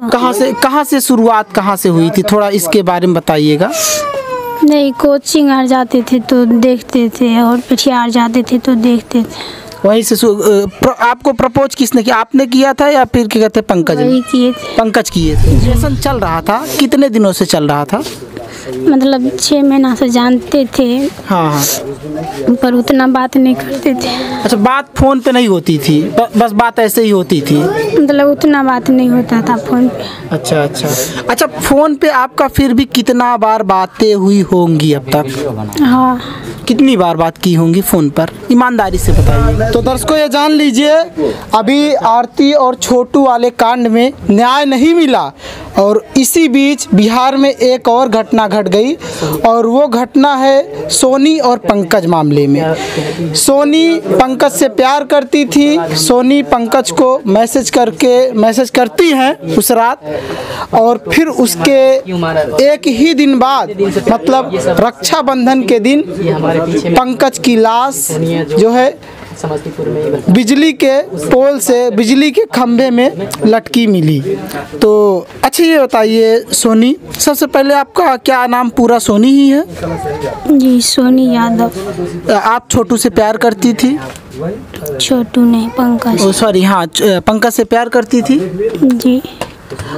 कहाँ से शुरुआत कहाँ से हुई थी, थोड़ा इसके बारे में बताइएगा। नहीं, कोचिंग आ जाते थे तो देखते थे और पिछियार जाते थे तो देखते थे। वहीं से आपको प्रपोज किसने किया, आपने किया था या फिर क्या कहते हैं पंकज? वही किए थे। पंकज किए थे। रिलेशन चल रहा था, कितने दिनों से चल रहा था? मतलब 6 महीना से जानते थे। हाँ हाँ। पर उतना बात नहीं करते थे। अच्छा, बात फोन पे नहीं होती थी, बस बात ऐसे ही होती थी? मतलब उतना बात नहीं होता था फोन पे। अच्छा अच्छा अच्छा। फोन पे आपका फिर भी कितना बार बातें हुई होंगी अब तक? हाँ। कितनी बार बात की होंगी फ़ोन पर, ईमानदारी से बताइए। तो दर्शकों ये जान लीजिए, अभी आरती और छोटू वाले कांड में न्याय नहीं मिला और इसी बीच बिहार में एक और घटना घट गई और वो घटना है सोनी और पंकज मामले में। सोनी पंकज से प्यार करती थी। सोनी पंकज को मैसेज करती हैं उस रात और फिर उसके एक ही दिन बाद मतलब रक्षाबंधन के दिन पंकज की लाश जो है बिजली के पोल से, बिजली के खंभे में लटकी मिली। तो अच्छा ये बताइए सोनी, सबसे पहले आपका क्या नाम पूरा सोनी ही है? जी, सोनी यादव। आप छोटू से प्यार करती थी? छोटू नहीं, पंकज। ओ सॉरी, हाँ, पंकज से प्यार करती थी जी।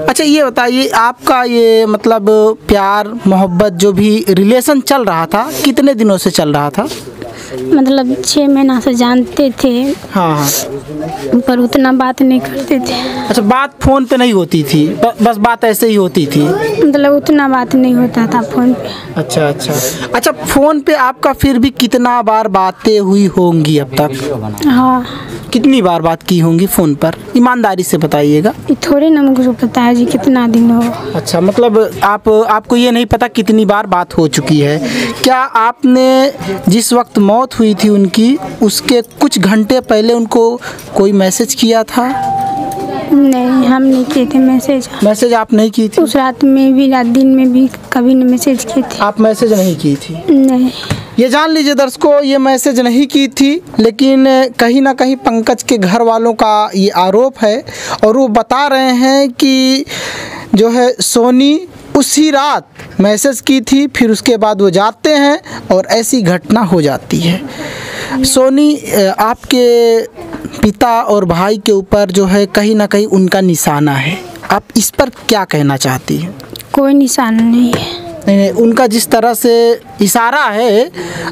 अच्छा ये बताइए, आपका ये मतलब प्यार मोहब्बत जो भी रिलेशन चल रहा था, कितने दिनों से चल रहा था? मतलब 6 महीना से जानते थे। हाँ हाँ। पर उतना बात नहीं करते थे। अच्छा, बात फोन पे नहीं होती थी, बस बात ऐसे ही होती थी? मतलब उतना बात नहीं होता था फोन पे। अच्छा अच्छा अच्छा। फोन पे आपका फिर भी कितना बार बातें हुई होंगी अब तक? हाँ। कितनी बार बात की होंगी फ़ोन पर, ईमानदारी से बताइएगा। ये थोड़ी ना मुझको पता है जी कितना दिन हो। अच्छा, मतलब आपको ये नहीं पता कितनी बार बात हो चुकी है। क्या आपने जिस वक्त मौत हुई थी उनकी, उसके कुछ घंटे पहले उनको कोई मैसेज किया था? नहीं, हम नहीं किए थे मैसेज। मैसेज आप नहीं की थी? उस रात में भी, रात दिन में भी कभी नहीं मैसेज किए थे। आप मैसेज नहीं की थी? नहीं। ये जान लीजिए दर्शकों, ये मैसेज नहीं की थी, लेकिन कहीं ना कहीं पंकज के घर वालों का ये आरोप है और वो बता रहे हैं कि जो है सोनी उसी रात मैसेज की थी, फिर उसके बाद वो जाते हैं और ऐसी घटना हो जाती है। सोनी, आपके पिता और भाई के ऊपर जो है कहीं ना कहीं उनका निशाना है, आप इस पर क्या कहना चाहती हैं? कोई निशाना नहीं है। नहीं, उनका जिस तरह से इशारा है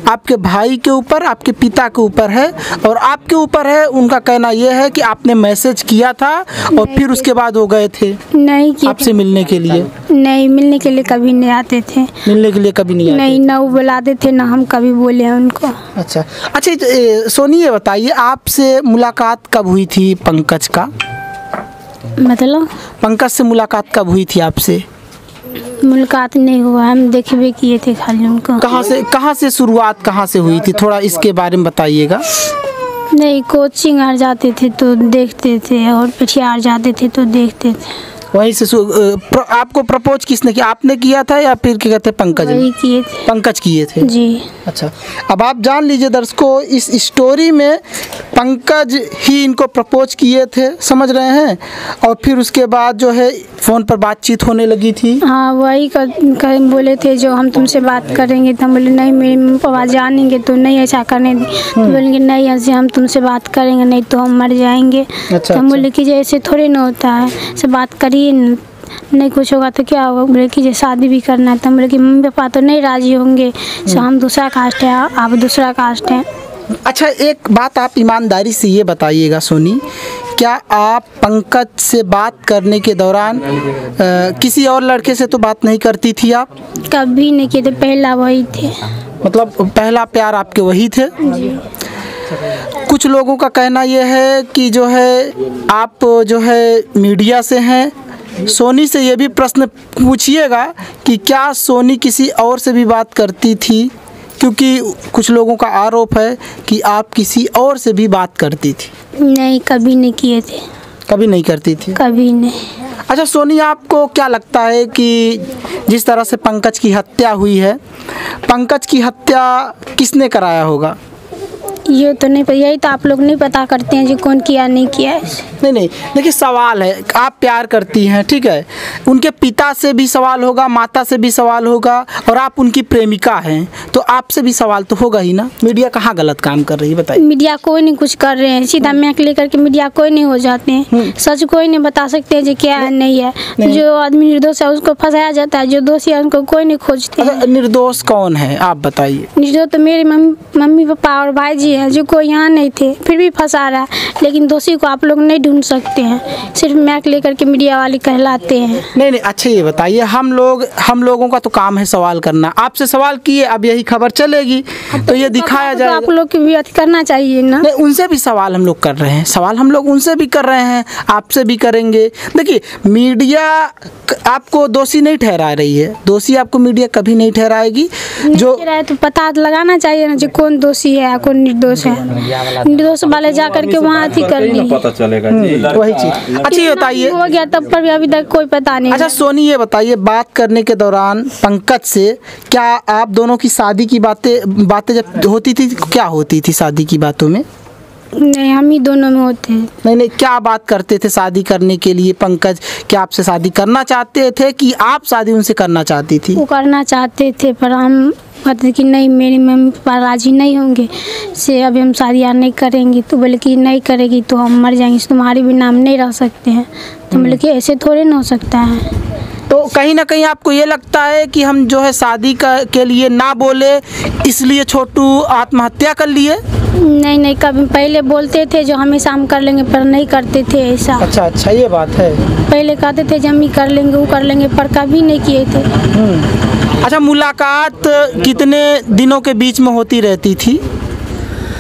आपके भाई के ऊपर, आपके पिता के ऊपर है और आपके ऊपर है। उनका कहना यह है कि आपने मैसेज किया था और फिर उसके बाद वो गए थे नहीं किए आपसे मिलने के लिए? नहीं, मिलने के लिए कभी नहीं आते थे। मिलने के लिए कभी नहीं आते? नहीं, ना वो बुलाते थे ना हम कभी बोले हैं उनको। अच्छा अच्छा। सोनी ये बताइए, आपसे मुलाकात कब हुई थी पंकज का? मतलब पंकज से मुलाकात कब हुई थी आपसे? मुलाकात नहीं हुआ, हम देखबे किए थे खाली उनको। कहाँ से शुरुआत कहाँ से हुई थी, थोड़ा इसके बारे में बताइएगा। नहीं, कोचिंग आ जाते थे तो देखते थे और पिछियार जाते थे तो देखते थे। वहीं से आपको प्रपोज किसने किया, आपने किया था या फिर क्या कहते हैं पंकज? वही किए थे। पंकज किए थे? जी। अच्छा, अब आप जान लीजिए दर्शकों, इस स्टोरी में पंकज ही इनको प्रपोज किए थे, समझ रहे हैं, और फिर उसके बाद जो है फ़ोन पर बातचीत होने लगी थी। हाँ, वही बोले थे जो हम तुमसे बात करेंगे, तो हम बोले नहीं, मेरे मम्मी पापा जानेंगे तो नहीं ऐसा करने दी। तो बोलेंगे नहीं, ऐसे हम तुमसे बात करेंगे नहीं तो हम मर जाएंगे। अच्छा, तो हम बोले कि जैसे थोड़ी ना होता है, से बात करिए, नहीं कुछ होगा तो क्या होगा। बोले कि शादी भी करना है। तो हम बोले कि मम्मी पापा तो नहीं राजी होंगे, सो हम दूसरा कास्ट है, आप दूसरा कास्ट हैं। अच्छा, एक बात आप ईमानदारी से ये बताइएगा सोनी, क्या आप पंकज से बात करने के दौरान किसी और लड़के से तो बात नहीं करती थी आप? कभी नहीं किए थे, पहला वही थे। मतलब पहला प्यार आपके वही थे? कुछ लोगों का कहना यह है कि जो है आप जो है मीडिया से हैं, सोनी से ये भी प्रश्न पूछिएगा कि क्या सोनी किसी और से भी बात करती थी, क्योंकि कुछ लोगों का आरोप है कि आप किसी और से भी बात करती थी। नहीं, कभी नहीं किए थे। कभी नहीं करती थी? कभी नहीं। अच्छा सोनी, आपको क्या लगता है कि जिस तरह से पंकज की हत्या हुई है, पंकज की हत्या किसने कराया होगा? ये तो नहीं, यही तो आप लोग नहीं पता करते हैं जो कौन किया नहीं किया है। नहीं, देखिए सवाल है, आप प्यार करती हैं, ठीक है, उनके पिता से भी सवाल होगा, माता से भी सवाल होगा, और आप उनकी प्रेमिका हैं तो आपसे भी सवाल तो होगा ही ना। मीडिया कहाँ गलत काम कर रही है बताइए। मीडिया कोई नहीं कुछ कर रहे हैं, सीधा मैक लेकर के मीडिया कोई नहीं हो जाते हैं। सच कोई नहीं बता सकते हैं जो क्या है नहीं है। जो आदमी निर्दोष है उसको फंसाया जाता है, जो दोषी है उनको कोई नहीं खोजते हैं। निर्दोष कौन है आप बताइए। निर्दोष तो मेरे मम्मी पापा और भाई जी हैं जो कोई यहाँ नहीं थे, फिर भी फंसा रहा है। लेकिन दोषी को आप लोग नहीं ढूंढ सकते हैं, सिर्फ मैक लेकर के मीडिया वाले कहलाते हैं। नहीं, अच्छा ये बताइए, हम लोगों का तो काम है सवाल करना। आपसे सवाल किए, अब यही खबर चलेगी तो ये दिखाया जाएगा। आप लोग की भी करना चाहिए ना। नहीं, उनसे भी सवाल हम लोग कर रहे हैं, सवाल हम लोग उनसे भी कर रहे हैं, आपसे भी करेंगे। देखिए मीडिया आपको दोषी नहीं ठहरा रही है, दोषी आपको मीडिया कभी नहीं ठहराएगी। जो तो पता लगाना चाहिए ना जो कौन दोषी है कौन निर्दोष है। निर्दोष वाले जा करके वहाँ अथी कर ली, पता चलेगा वही चीज। अच्छा ये बताइए, हो गया तब पर भी अभी तक कोई पता नहीं। अच्छा सोनी ये बताइए, बात करने के दौरान पंकज से क्या आप दोनों की शादी की बातें जब होती थी, क्या होती थी शादी की बातों में? नहीं, हम ही दोनों में होते हैं। नहीं, क्या बात करते थे शादी करने के लिए? पंकज क्या आपसे शादी करना चाहते थे कि आप शादी उनसे करना चाहती थी? वो करना चाहते थे पर हम कहते कि नहीं, मेरी मम्मी पापा राजी नहीं होंगे से अभी हम शादियाँ नहीं करेंगे। तो बोले कि नहीं करेगी तो हम मर जाएंगे, तुम्हारे भी नाम नहीं रह सकते हैं। तो बोले कि ऐसे थोड़े ना हो सकता है। तो कहीं ना कहीं आपको ये लगता है कि हम जो है शादी के लिए ना बोले इसलिए छोटू आत्महत्या कर लिए? नहीं, कभी पहले बोलते थे जो हमेशा हम कर लेंगे, पर नहीं करते थे ऐसा। अच्छा ये बात है। पहले कहते थे जब हम ही कर लेंगे वो कर लेंगे, पर कभी नहीं किए थे। अच्छा, मुलाकात कितने दिनों के बीच में होती रहती थी?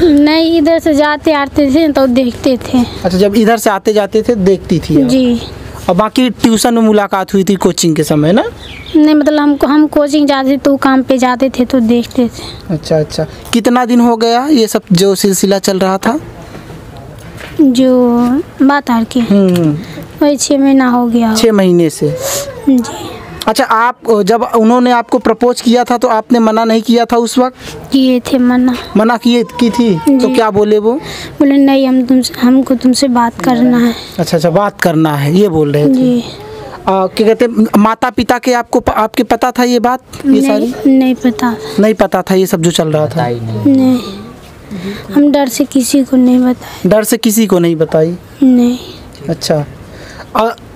नहीं, इधर से जाते आते थे तो देखते थे। अच्छा, जब इधर से आते जाते थे देखती थी जी। और बाकी ट्यूशन में मुलाकात हुई थी कोचिंग के समय ना? नहीं, मतलब हम कोचिंग जाते थे तो काम पे जाते थे तो देखते थे। अच्छा, कितना दिन हो गया ये सब जो सिलसिला चल रहा था? जो बात आर की वही 6 महीना हो गया। 6 महीने से? जी। अच्छा, आप जब उन्होंने आपको प्रपोज किया था तो आपने मना नहीं किया था उस वक्त? किए थे मना की थी तो क्या बोले वो? बोले नहीं, हमको तुमसे बात करना है। अच्छा, बात करना है ये बोल रहे थे जी। क्या कहते, माता पिता के आपके पता था ये बात? ये सारी नहीं पता था ये सब जो चल रहा था? नहीं, हम डर से किसी को नहीं बताए। डर से किसी को नहीं बताई? नहीं। अच्छा,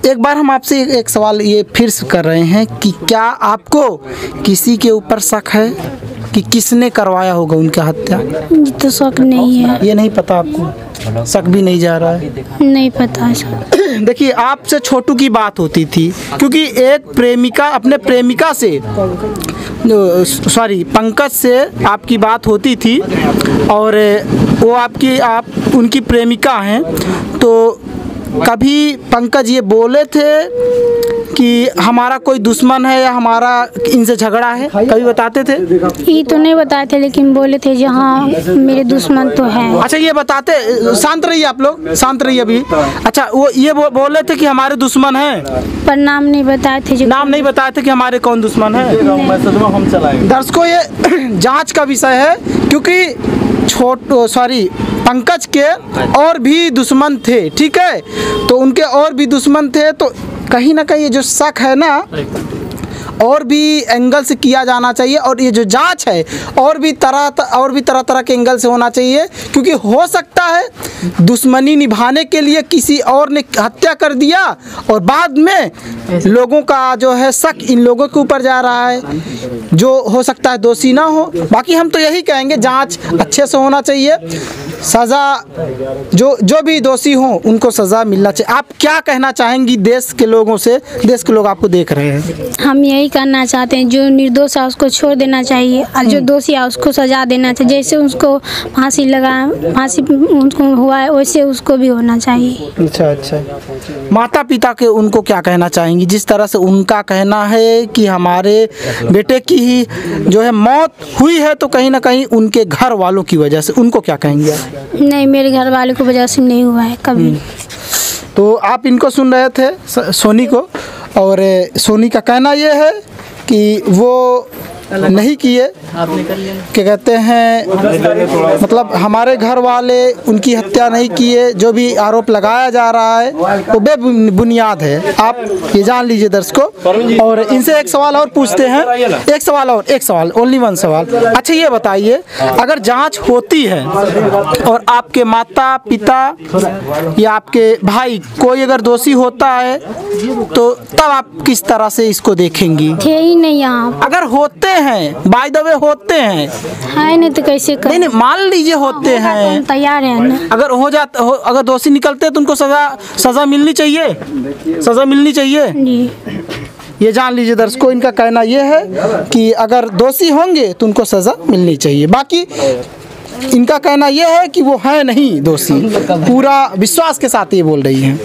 एक बार हम आपसे एक सवाल ये फिर से कर रहे हैं कि क्या आपको किसी के ऊपर शक है कि किसने करवाया होगा उनकी हत्या? तो शक नहीं है। ये नहीं पता आपको? शक भी नहीं जा रहा है? नहीं पता। देखिए, आपसे छोटू की बात होती थी क्योंकि एक प्रेमिका अपने प्रेमिका से पंकज से आपकी बात होती थी और वो उनकी प्रेमिका हैं। तो कभी पंकज ये बोले थे कि हमारा कोई दुश्मन है या हमारा इनसे झगड़ा है? कभी बताते थे? ये तो नहीं बताए थे, लेकिन बोले थे जो हाँ मेरे दुश्मन तो है। अच्छा, ये बताते, शांत रहिए आप लोग, शांत रहिए अभी। अच्छा, वो ये बोले थे कि हमारे दुश्मन हैं, पर नाम नहीं बताए थे। नाम नहीं बताए थे कि हमारे कौन दुश्मन है। हम चलाएंगे। दर्शकों, ये जांच का विषय है क्योंकि पंकज के और भी दुश्मन थे, ठीक है, तो उनके और भी दुश्मन थे। तो कहीं ना कहीं ये जो शक है ना और भी एंगल से किया जाना चाहिए और ये जो जांच है और भी तरह के एंगल से होना चाहिए क्योंकि हो सकता है दुश्मनी निभाने के लिए किसी और ने हत्या कर दिया और बाद में लोगों का जो है शक इन लोगों के ऊपर जा रहा है जो हो सकता है दोषी ना हो। बाकी हम तो यही कहेंगे जांच अच्छे से होना चाहिए, सज़ा जो भी दोषी हों उनको सज़ा मिलना चाहिए। आप क्या कहना चाहेंगी देश के लोगों से? देश के लोग आपको देख रहे हैं। हम यही करना चाहते हैं, जो निर्दोष है उसको छोड़ देना चाहिए और जो दोषी है उसको सजा देना चाहिए। जैसे उसको फांसी उनको हुआ है वैसे उसको भी होना चाहिए। अच्छा, माता पिता के उनको क्या कहना चाहेंगी? जिस तरह से उनका कहना है कि हमारे बेटे की ही जो है मौत हुई है तो कहीं ना कहीं उनके घर वालों की वजह से, उनको क्या कहेंगे आप? नहीं, मेरे घर वाले को वजह से नहीं हुआ है कभी। तो आप इनको सुन रहे थे सोनी को, और सोनी का कहना ये है कि वो नहीं किए, क्या कहते हैं, मतलब हमारे घर वाले उनकी हत्या नहीं किए। जो भी आरोप लगाया जा रहा है वो बेबुनियाद है, आप ये जान लीजिए दर्शकों। और इनसे एक सवाल और पूछते हैं, एक सवाल ओनली वन सवाल। अच्छा ये बताइए, अगर जांच होती है और आपके माता पिता या आपके भाई कोई अगर दोषी होता है तो तब आप किस तरह से इसको देखेंगी? थे ही नहीं यहाँ। अगर होते हैं, बाय द वे होते हैं, है नहीं तो कैसे कर? नहीं मान लीजिए होते हैं, तैयार है ना। अगर अगर दोषी निकलते हैं तो उनको सजा मिलनी चाहिए। जी ये जान लीजिए दर्शकों, इनका कहना ये है कि अगर दोषी होंगे तो उनको सजा मिलनी चाहिए। बाकी इनका कहना यह है कि वो है नहीं दोषी, पूरा विश्वास के साथ ये बोल रही हैं।